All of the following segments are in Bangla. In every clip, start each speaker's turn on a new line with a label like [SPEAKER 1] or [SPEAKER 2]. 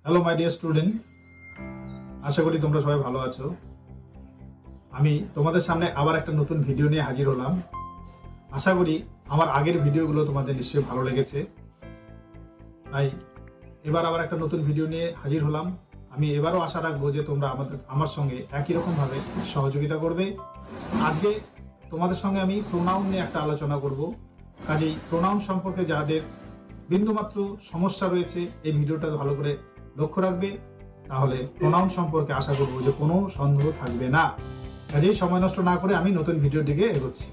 [SPEAKER 1] হ্যালো মাই ডিয়ার স্টুডেন্ট, আশা করি তোমরা সবাই ভালো আছো। আমি তোমাদের সামনে আবার একটা নতুন ভিডিও নিয়ে হাজির হলাম। আশা করি আমার আগের ভিডিওগুলো তোমাদের নিশ্চয়ই ভালো লেগেছে, তাই এবার আবার একটা নতুন ভিডিও নিয়ে হাজির হলাম। আমি এবারও আশা রাখবো যে তোমরা আমার সঙ্গে একই রকমভাবে সহযোগিতা করবে। আজকে তোমাদের সঙ্গে আমি প্রোনাউন নিয়ে একটা আলোচনা করব। কাজেই প্রোনাউন সম্পর্কে যাদের বিন্দুমাত্র সমস্যা রয়েছে এই ভিডিওটা ভালো করে লক্ষ্য রাখবে, তাহলে প্রোনাউন সম্পর্কে আশা করবো যে কোনো সন্দেহ থাকবে না। কাজেই সময় নষ্ট না করে আমি নতুন ভিডিওর দিকে এগোচ্ছি।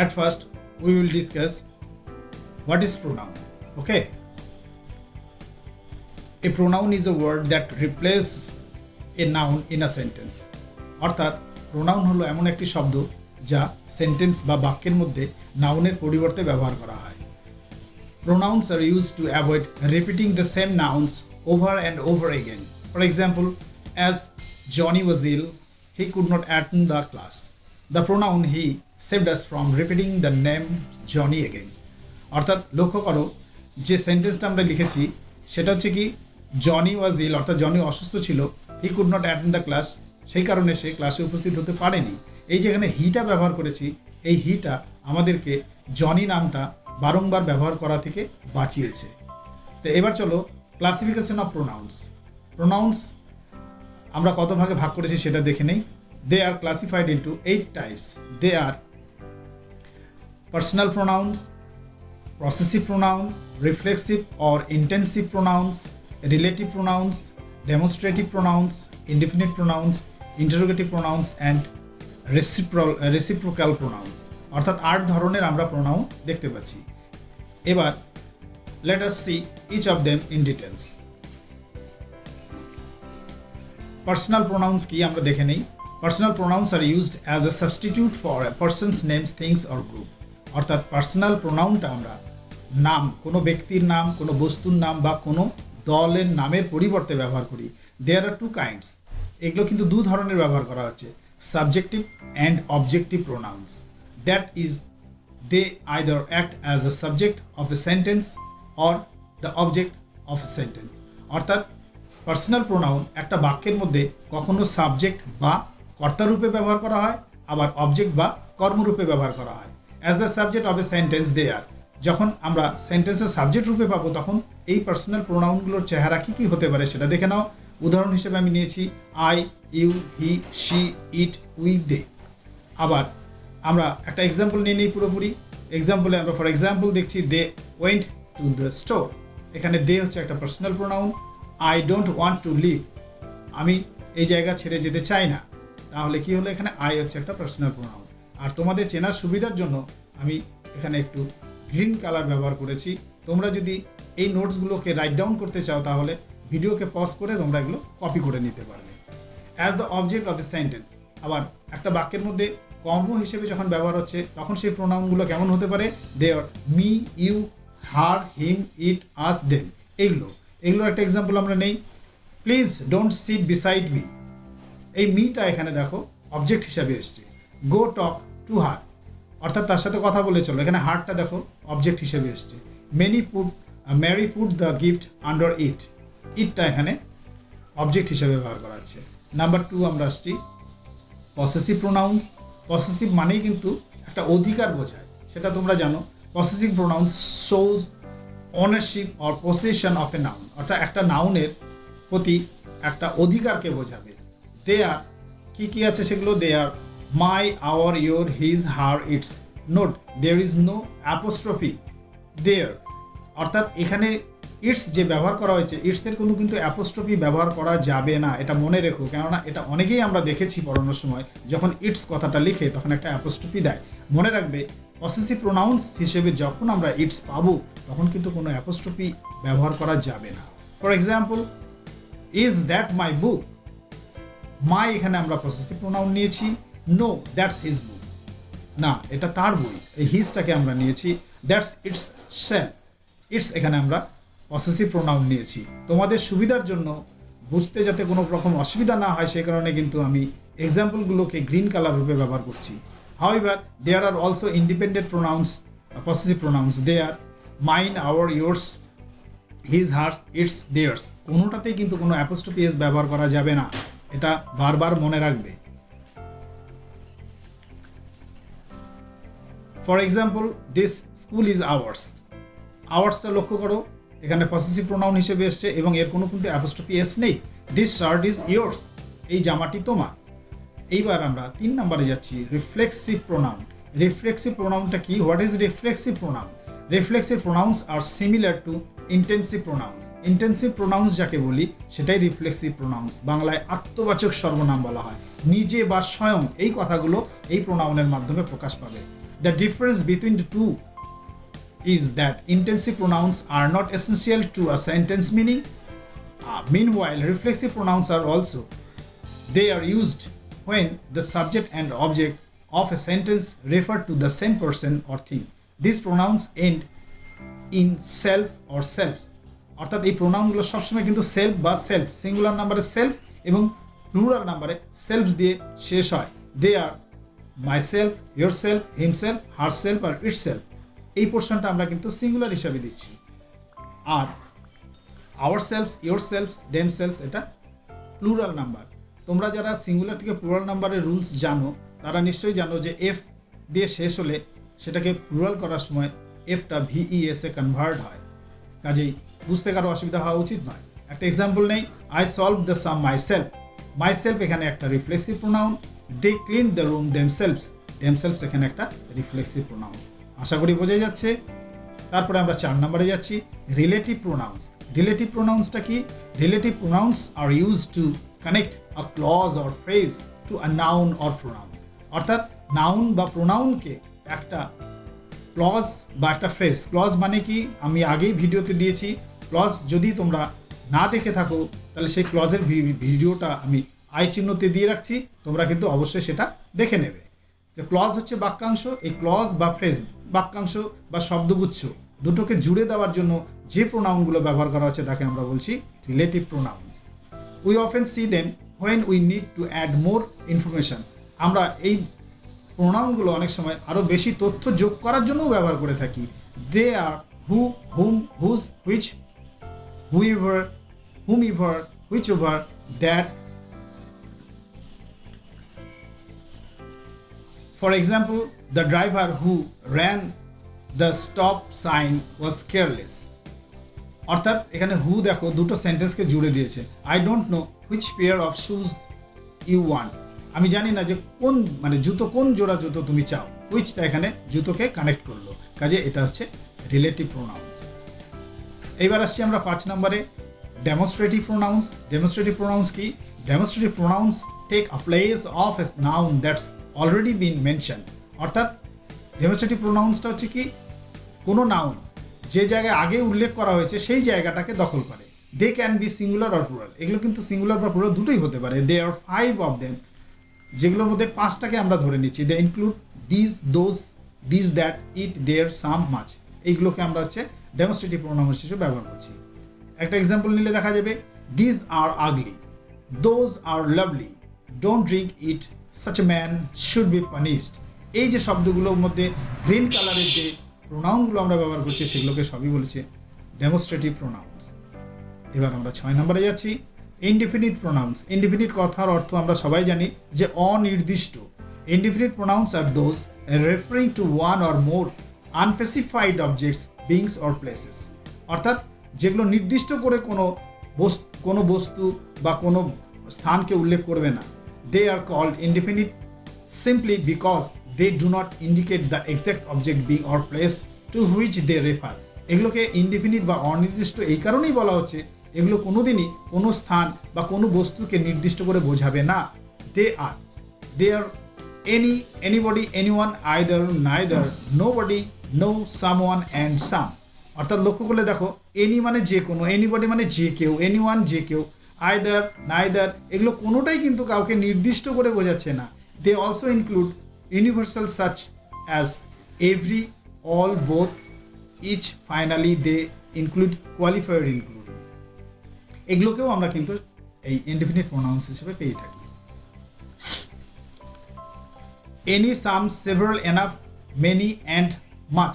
[SPEAKER 1] At first, we will discuss what is pronoun. Okay? A pronoun is a word that replaces a noun in a sentence. অর্থাৎ প্রোনাউন হলো এমন একটি শব্দ যা সেন্টেন্স বা বাক্যের মধ্যে নাউনের পরিবর্তে ব্যবহার করা হয়। Pronouns are used to avoid repeating the same nouns over and over again. For example, as Johnny was ill, he could not attend the class. The pronoun he saved us from repeating the name Johnny again. অর্থাৎ লক্ষ্য করো, যে সেন্টেন্সটা আমরা লিখেছি সেটা হচ্ছে কি, জনি ওয়াজ ইল, অর্থাৎ জনি অসুস্থ ছিল, he could not attend the class, সেই কারণে সে ক্লাসে উপস্থিত হতে পারেনি। এই যে এখানে হিটা ব্যবহার করেছি, এই হিটা আমাদেরকে জনি নামটা বারংবার ব্যবহার করা থেকে বাঁচিয়েছে। তো এবার চলো ক্লাসিফিকেশন অফ প্রোনাউন্স। প্রোনাউন্স আমরা কত ভাগে ভাগ করেছি সেটা দেখে নেই। They are classified into 8 types. They are personal pronouns, possessive pronouns, reflexive or intensive pronouns, relative pronouns, demonstrative pronouns, indefinite pronouns, interrogative pronouns and reciprocal pronouns. অর্থাৎ 8 ধরনের আমরা প্রোনাউন দেখতে পাচ্ছি। এবার let us see each of them in details. Personal pronouns কি আমরা দেখে নেই। Personal pronouns are used as a substitute for a person's names, things or group. অর্থাৎ পার্সোনাল প্রোনাউনটা আমরা নাম, কোনো ব্যক্তির নাম, কোনো বস্তুর নাম বা কোনো দলের নামের পরিবর্তে ব্যবহার করি। There are 2 kinds. এগুলো কিন্তু 2 ধরনের ব্যবহার করা হচ্ছে, subjective and objective pronouns. That is they either act as a subject of a sentence or the object of a sentence. অর্থাৎ পার্সোনাল প্রোনাউন একটা বাক্যের মধ্যে কখনো সাবজেক্ট বা কর্তারূপে ব্যবহার করা হয়, আবার অবজেক্ট বা কর্মরূপে ব্যবহার করা হয়। As the subject of a sentence they are, যখন আমরা সেন্টেন্সের সাবজেক্ট রূপে পাবো তখন এই পার্সোনাল প্রোনাউনগুলোর চেহারা কী কী হতে পারে সেটা দেখে নাও। উদাহরণ হিসেবে আমি নিয়েছি I, you, he, she, it, we, they. আবার আমরা একটা এক্সাম্পল নিয়ে নিই পুরোপুরি। এক্সাম্পলে আমরা ফর এক্সাম্পল দেখছি they went to the store. এখানে দে হচ্ছে একটা personal pronoun. I don't want to leave, আমি এই জায়গা ছেড়ে যেতে চাই না। তাহলে কি হলো, এখানে আই হচ্ছে একটা পার্সোনাল প্রোনাউন। আর তোমাদের চেনার সুবিধার জন্য আমি এখানে একটু গ্রিন কালার ব্যবহার করেছি। তোমরা যদি এই নোটসগুলোকে রাইট ডাউন করতে চাও তাহলে ভিডিওকে পজ করে তোমরা এগুলো কপি করে নিতে পারবে। As the object of a sentence, আবার একটা বাক্যের মধ্যে কর্ম হিসেবে যখন ব্যবহার হচ্ছে তখন সেই প্রোনাউনগুলো কেমন হতে পারে, they're, me, you, her, him, it, us, them. এগুলোর একটা এক্সাম্পল আমরা নেই। Please don't sit beside me, এই মিটা এখানে দেখো অবজেক্ট হিসাবে এসছে। গো টক টু হার, অর্থাৎ তার সাথে কথা বলে চলো, এখানে হারটা দেখো অবজেক্ট হিসেবে এসছে। Mary put the gift under it, ইটটা এখানে অবজেক্ট হিসেবে ব্যবহার করা হচ্ছে। নাম্বার 2 আমরা আসছি পসেসিভ প্রোনাউন্স। পসেসিভ মানেই কিন্তু একটা অধিকার বোঝায়, সেটা তোমরা জানো। Possessive pronouns shows ownership or possession of a noun, অর্থাৎ একটা নাউনের প্রতি একটা অধিকারকে বোঝাবে। দে আর কি কি আছে সেগুলো, they are my, our, your, his, her, its. Note, there is no apostrophe there, অর্থাৎ এখানে ইটস যে ব্যবহার করা হয়েছে, ইটসের কোনো কিন্তু অ্যাপোস্ট্রফি ব্যবহার করা যাবে না, এটা মনে রেখো। কেননা এটা অনেকেই আমরা দেখেছি পড়ানোর সময় যখন ইটস কথাটা লিখে তখন একটা অ্যাপোস্ট্রফি দেয়। মনে রাখবে পসেসিভ প্রোনাউন্স হিসেবে যখন আমরা ইটস পাবো তখন কিন্তু কোনো অ্যাপোস্ট্রফি ব্যবহার করা যাবে না। For example, is that my book, my এখানে আমরা পসেসিভ প্রোনাউন নিয়েছি। নো, দ্যাটস হিজ বুক, না এটা তার বই, এই হিজটাকে আমরা নিয়েছি। দ্যাটস ইটস সেলফ, ইটস এখানে আমরা পসেসিভ প্রোনাউন নিয়েছি। তোমাদের সুবিধার জন্য বুঝতে যাতে কোনো রকম অসুবিধা না হয় সেই কারণে কিন্তু আমি এক্সাম্পলগুলোকে গ্রিন কালার রূপে ব্যবহার করছি। However, there are also independent pronouns possessive pronouns they're, mine, ours, yours, his, hers, its, theirs, কোনোটাতেই কিন্তু কোনো অ্যাপোস্ট্রফি এস ব্যবহার করা যাবে না, এটা বারবার মনে রাখবে। For example, this school is ours, আওয়ার্সটা লক্ষ্য করো, এখানে পসেসিভ প্রোনাউন হিসেবে এসছে এবং এর কোনো কিন্তু অ্যাপোস্ট্রফি এস নেই। দিস শার্ট ইজ ইয়োর্স, এই জামাটি তোমার। এইবার আমরা 3 নম্বরে যাচ্ছি, রিফ্লেক্সিভ প্রোনাউন। রিফ্লেক্সিভ প্রোনাউনটা কি? What is reflexive pronoun? Reflexive pronouns are similar to intensive pronouns. Intensive pronouns যাকে বলি সেটাই রিফ্লেক্সিভ প্রোনাউন্স, বাংলায় আত্মবাচক সর্বনাম বলা হয়। নিজে বা স্বয়ং এই কথাগুলো এই প্রোনাউনের মাধ্যমে প্রকাশ পাবে। The difference between the two is that intensive pronouns are not essential to a sentence meaning. Meanwhile, reflexive pronouns are also. They are used when the subject and object of a sentence refer to the same person or thing. These pronouns end in self or selves. অর্থাৎ এই প্রোনাউনগুলো সবসময় কিন্তু সেলফ বা সেলফ, সিঙ্গুলার নাম্বারে সেলফ এবং প্লুরাল নাম্বারে সেলফ দিয়ে শেষ হয়। They are myself, yourself, himself, herself আর ইটস সেলফ। এই পোর্শনটা আমরা কিন্তু সিঙ্গুলার হিসাবে দিচ্ছি। আর ourselves, yourselves, themselves এটা প্লুরাল নাম্বার। তোমরা যারা সিঙ্গুলার থেকে প্লুরাল নাম্বারের রুলস জানো তারা নিশ্চয়ই জানো যে এফ দিয়ে শেষ হলে সেটাকে প্লুরাল করার সময় এফটা ভিইএসে কনভার্ট হয়। কাজেই বুঝতে কারো অসুবিধা হওয়া উচিত নয়। একটা এক্সাম্পল নেই, I solve the sum myself. Myself এখানে একটা reflexive pronoun. They clean the room themselves, themselves এখানে একটা রিফ্লেক্সিভ প্রোনাউন। আশা করি বোঝা যাচ্ছে। তারপরে আমরা 4 নম্বরে যাচ্ছি, রিলেটিভ প্রোনাউন্স। রিলেটিভ প্রোনাউন্সটা কি? Relative pronouns are use to connect a clause or phrase to a noun or pronoun. অর্থাৎ নাউন বা প্রোনাউনকে একটা ক্লজ বা একটা ফ্রেজ, ক্লজ মানে কি আমি আগেই ভিডিওতে দিয়েছি। ক্লজ যদি তোমরা না দেখে থাকো তাহলে সেই ক্লজের ভিডিওটা আমি আই চিহ্নতে দিয়ে রাখছি, তোমরা কিন্তু অবশ্যই সেটা দেখে নেবে। যে ক্লজ হচ্ছে বাক্যাংশ, এই ক্লজ বা ফ্রেজ বাক্যাংশ বা শব্দগুচ্ছ দুটোকে জুড়ে দেওয়ার জন্য যে প্রোনাউনগুলো ব্যবহার করা হচ্ছে তাকে আমরা বলছি relative pronouns. We often see them when we need to add more information. আমরা এই প্রোনাউনগুলো অনেক সময় আরও বেশি তথ্য যোগ করার জন্যও ব্যবহার করে থাকি। They are who, whom, whose, which, whoever, whomever, whichever, that. For example, the driver who ran the stop sign was careless. অর্থাৎ এখানে হু দেখো দুটো সেন্টেন্সকে জুড়ে দিয়েছে। I don't know which pair of shoes you want. আমি জানি না যে কোন জুতো, কোন জোড়া জুতো তুমি চাও। হুইচটা এখানে জুতোকে কানেক্ট করলো, কাজে এটা হচ্ছে রিলেটিভ প্রোনাউন্স। এইবার আসছি আমরা 5 নম্বরে, ডেমনস্ট্রেটিভ প্রোনাউন্স। ডেমনস্ট্রেটিভ প্রোনাউন্স কি? Demonstrative pronouns take a place of a noun that's already been mention. অর্থাৎ ডেমনস্ট্রেটিভ প্রোনাউন্সটা হচ্ছে কি কোনো নাউন যে জায়গায় আগে উল্লেখ করা হয়েছে সেই জায়গাটাকে দখল করে। They can be singular or plural. এগুলো কিন্তু সিঙ্গুলার বা প্লুরাল দুটোই হতে পারে। দে আর 5 অফ দেম, যেগুলোর মধ্যে 5টাকে আমরা ধরে নিচ্ছি। They include this, those, this, that, it, there, some, much. এইগুলোকে আমরা হচ্ছে ডেমনস্ট্রেটিভ প্রোনাউন্স হিসেবে ব্যবহার করছি। একটা এক্সাম্পল নিলে দেখা যাবে, this are ugly, those are lovely, don't drink it, such a man should be punished। এই যে শব্দগুলোর মধ্যে গ্রিন কালারের যে প্রোনাউনগুলো আমরা ব্যবহার করছি সেগুলোকে সবই বলেছে ডেমনস্ট্রেটিভ প্রোনাউন্স। এবার আমরা 6 নম্বরে যাচ্ছি, ইনডিফিনিট প্রোনাউন্স। ইনডিফিনিট কথার অর্থ আমরা সবাই জানি যে অনির্দিষ্ট। Indefinite pronouns are those referring two one or more unspecified objects, beings or places. অর্থাৎ যেগুলো নির্দিষ্ট করে কোনো বস্তু বা কোনো স্থানকে উল্লেখ করবে না। They are called indefinite simply because they do not indicate the exact object, being or place to which they refer। এগুলোকে ইনডিফিনিট বা অনির্দিষ্ট এই কারণেই বলা হচ্ছে, এগুলো কোনোদিনই কোনো স্থান বা কোনো বস্তুকে নির্দিষ্ট করে বোঝাবে না। They are any, anybody, anyone, either, neither, nobody, no, someone and some। অর্থাৎ লক্ষ্য করলে দেখো, এনি মানে যে কোনো, এনিবডি মানে যে কেউ, এনিওয়ান যে কেউ, আইদার, নাইদার, এগুলো কোনোটাই কিন্তু কাউকে নির্দিষ্ট করে বোঝাচ্ছে না। They also include universal such as every, all, both, each, finally. They include qualifier including. এগুলোকেও আমরা কিন্তু এই ইনডিফিনিট প্রোনাউন্স হিসেবে পেয়ে থাকি। Any, some, several, enough, many and much.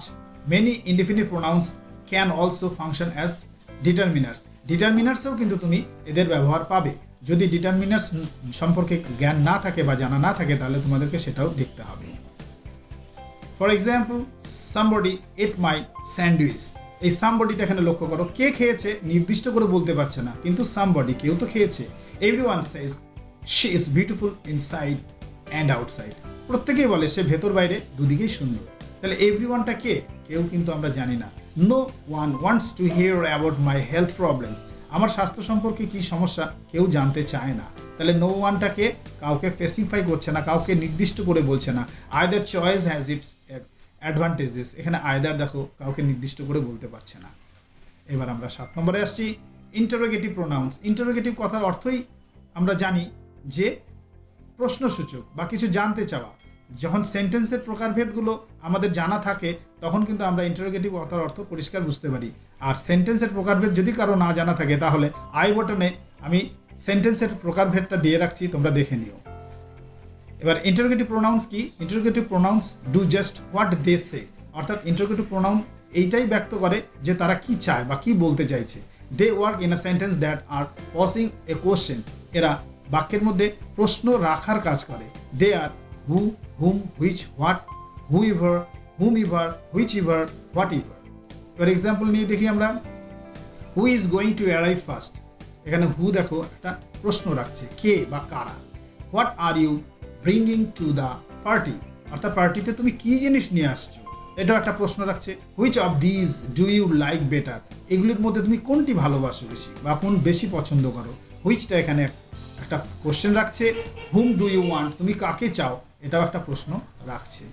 [SPEAKER 1] Many indefinite pronouns can also function as determiners. ডিটারমিনার্সেও কিন্তু তুমি এদের ব্যবহার পাবে। যদি ডিটারমিনার্স সম্পর্কে জ্ঞান না থাকে বা জানা না থাকে তাহলে তোমাদেরকে সেটাও দেখতে হবে। For example, somebody at my sandwich. এই সামবডিটা এখানে লক্ষ্য করো, কে খেয়েছে নির্দিষ্ট করে বলতে পারছে না, কিন্তু সামবডি কেউ তো খেয়েছে। Everyone Sage she is beautiful inside and outside. প্রত্যেকেই বলে সে ভেতর বাইরে দুদিকেই সুন্দর। তাহলে এভরিওয়ানটা কে? কেউ কিন্তু আমরা জানি না। No one wants to hear about my health problems. আমার স্বাস্থ্য সম্পর্কে কি সমস্যা কেউ জানতে চায় না। তাহলে নো ওয়ানটাকে কাউকে স্পেসিফাই করছে না, কাউকে নির্দিষ্ট করে বলছে না। Either choice has its advantages. এখানে আইদার দেখো কাউকে নির্দিষ্ট করে বলতে পারছে না। এবার আমরা 7 নম্বরে আসছি, ইন্টারোগেটিভ প্রোনাউন্স। ইন্টারোগেটিভ কথার অর্থই আমরা জানি যে প্রশ্নসূচক বা কিছু জানতে চাওয়া। যখন সেন্টেন্সের প্রকারভেদগুলো আমাদের জানা থাকে তখন কিন্তু আমরা ইন্টারোগেটিভ কথার অর্থ পরিষ্কার বুঝতে পারি। আর সেন্টেন্সের প্রকারভেদ যদি কারো না জানা থাকে তাহলে আই বটনে আমি সেন্টেন্সের প্রকারভেদটা দিয়ে রাখছি, তোমরা দেখে নিও। এবার ইন্টারোগেটিভ প্রোনাউন্স কি? Interrogative pronouns do just what they say. অর্থাৎ ইন্টারোগেটিভ প্রোনাউন এইটাই ব্যক্ত করে যে তারা কি চায় বা কি বলতে চাইছে। They work in a sentence that are posing a question. এরা বাক্যের মধ্যে প্রশ্ন রাখার কাজ করে। They are who, whom, which, what, whoever, whomever, whichever, whatever. এবার এক্সাম্পল নিয়ে দেখি আমরা। Who is going to arrive first. এখানে হু দেখো একটা প্রশ্ন রাখছে, কে বা কারা। What are you bringing to the party. অর্থাৎ পার্টিতে তুমি কি জিনিস নিয়ে আসছো, এটাও একটা প্রশ্ন রাখছে। Which of these do you like better. এগুলির মধ্যে তুমি কোনটি ভালোবাসো বেশি বা কোন বেশি পছন্দ করো। হুইচটা এখানে একটা কোশ্চেন রাখছে। হুম ডু ইউ ওয়ান্ট, তুমি কাকে চাও, এটাও একটা প্রশ্ন রাখছে।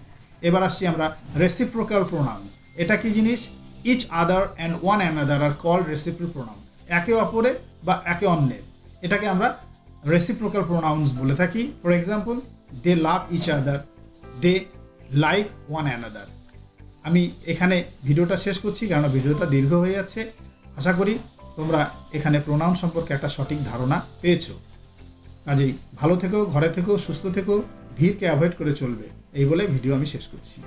[SPEAKER 1] এবার আসছি আমরা রেসিপ্রোকাল প্রোনাউন্স। এটা কি জিনিস? Each other and one another are call reciprocal pronoun. একে অপরে বা একে অন্যের, এটাকে আমরা রেসিপ্রোকাল প্রোনাউন্স বলে থাকি। For example, they love each other, they like one another. আমি এখানে ভিডিওটা শেষ করছি কারণ ভিডিওটা দীর্ঘ হয়ে যাচ্ছে। আশা করি তোমরা এখানে প্রোনাউন সম্পর্কে একটা সঠিক ধারণা পেয়েছো। কাজেই ভালো থেকো, ঘরে থেকো, সুস্থ থেকো, ভিড়কে অ্যাভয়েড করে চলবে। এই বলে ভিডিও আমি শেষ করছি।